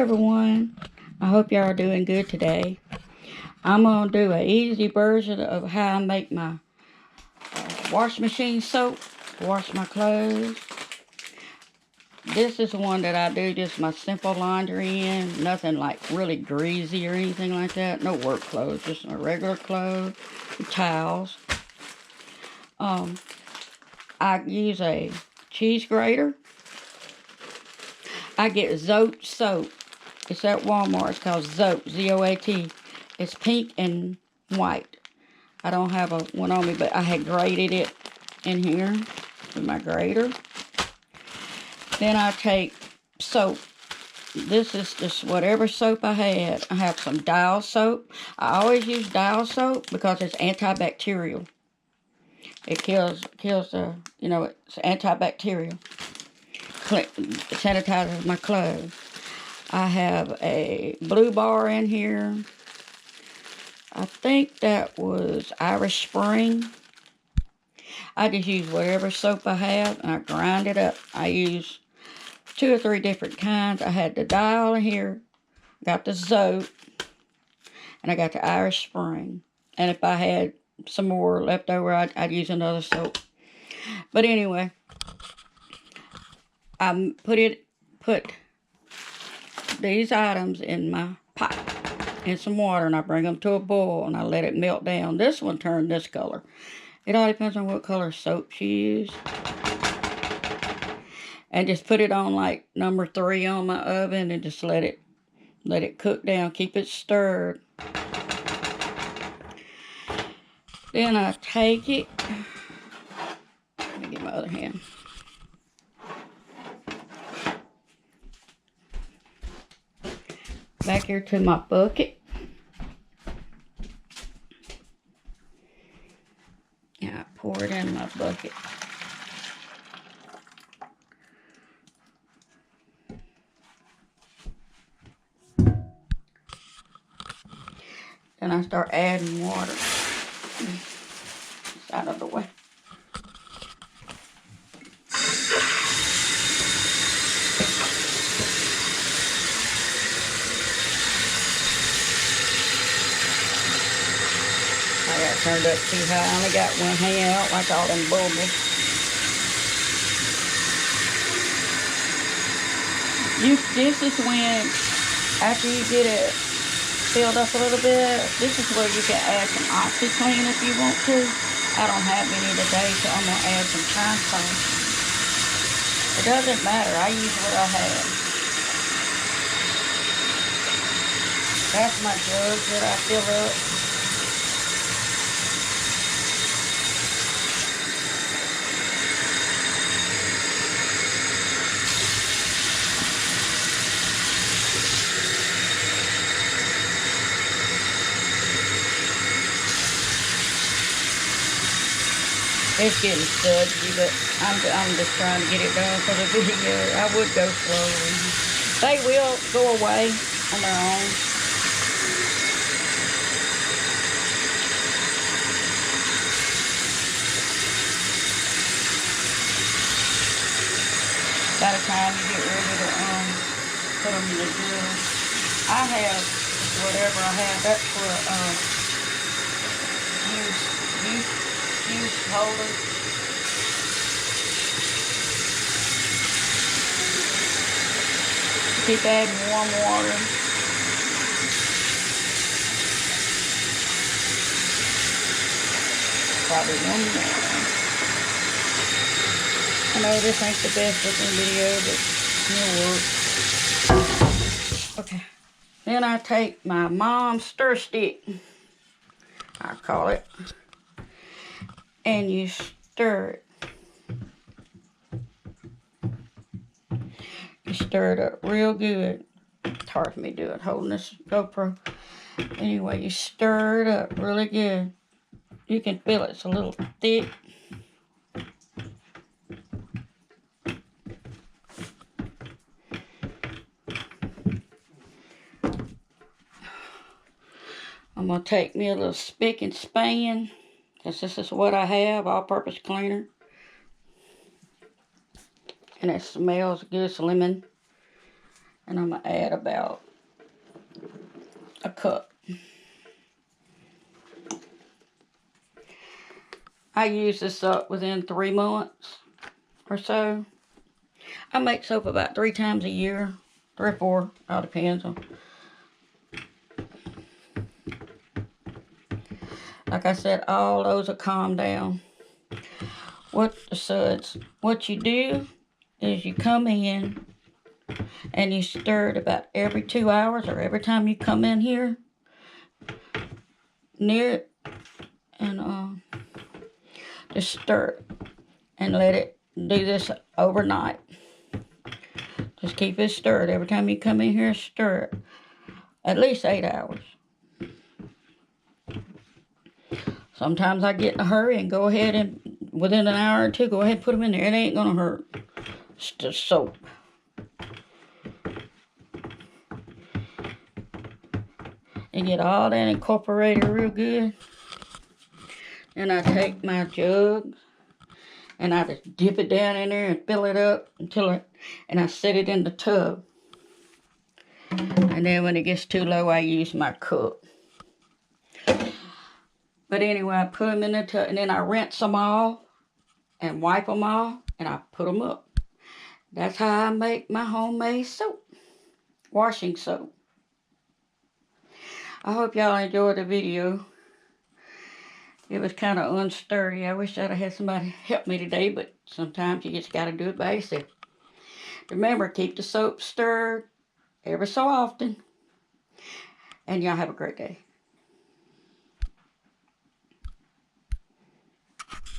everyone, I hope y'all are doing good today. I'm going to do an easy version of how I make my wash machine soap to wash my clothes. This is one that I do just my simple laundry in, nothing like really greasy or anything like that. No work clothes, just my regular clothes, towels. I use a cheese grater. I get Zote soap. It's at Walmart. It's called Zote, Z-O-A-T. It's pink and white. I don't have one on me, but I had grated it in here with my grater. Then I take soap. This is just whatever soap I had. I have some dial soap. I always use dial soap because it's antibacterial. It kills the, it's antibacterial. It sanitizes my clothes. I have a blue bar in here. I think that was Irish Spring. I just use whatever soap I have and I grind it up. I use 2 or 3 different kinds. I had the dial in here, got the Zote, and I got the Irish Spring. And if I had some more left over, I'd use another soap. But anyway, I put these items in my pot in some water, and I bring them to a boil and I let it melt down. This one turned this color. It all depends on what color soap you use. And just put it on like number 3 on my oven and just let it cook down. Keep it stirred. Then I take it. Let me get my other hand. Back here to my bucket. And I pour it in my bucket. Then I start adding water. It's out of the way. I got turned up too high. I only got one hanging out like all them bubbles. This is when, after you get it filled up a little bit, this is where you can add some OxyClean if you want to. I don't have any today, so I'm going to add some Pine. It doesn't matter. I use what I have. That's my jug that I fill up. It's getting studgy, but I'm just trying to get it done for the video. I would go slowly. They will go away on their own. By the time you get ready to put them in the grill, I have whatever I have. That's for use holder. Keep adding warm water. Probably one more. I know this ain't the best looking video, but it'll work. Okay. Then I take my mom's stir stick, I call it, and you stir it. You stir it up real good. It's hard for me to do it holding this GoPro. Anyway, you stir it up really good. You can feel it's a little thick. I'm going to take me a little spick and span, because this is what I have, all-purpose cleaner. And it smells good, it's lemon. And I'm going to add about a cup. I use this up within 3 months or so. I make soap about 3 times a year, 3 or 4, all depends on. Like I said, all those will calm down. What you do is you come in and you stir it about every 2 hours, or every time you come in here near it, and just stir it and let it do this overnight. Just keep it stirred. Every time you come in here, stir it. At least 8 hours. Sometimes I get in a hurry and go ahead and, within an hour or 2, go ahead and put them in there. It ain't going to hurt. It's just soap. And get all that incorporated real good. And I take my jug and I just dip it down in there and fill it up and I set it in the tub. And then when it gets too low, I use my cup. But anyway, I put them in the tub, and then I rinse them off and wipe them off, and I put them up. That's how I make my homemade soap, washing soap. I hope y'all enjoyed the video. It was kind of unsturdy. I wish I'd have had somebody help me today, but sometimes you just got to do it by yourself. Remember, keep the soap stirred every so often. And y'all have a great day.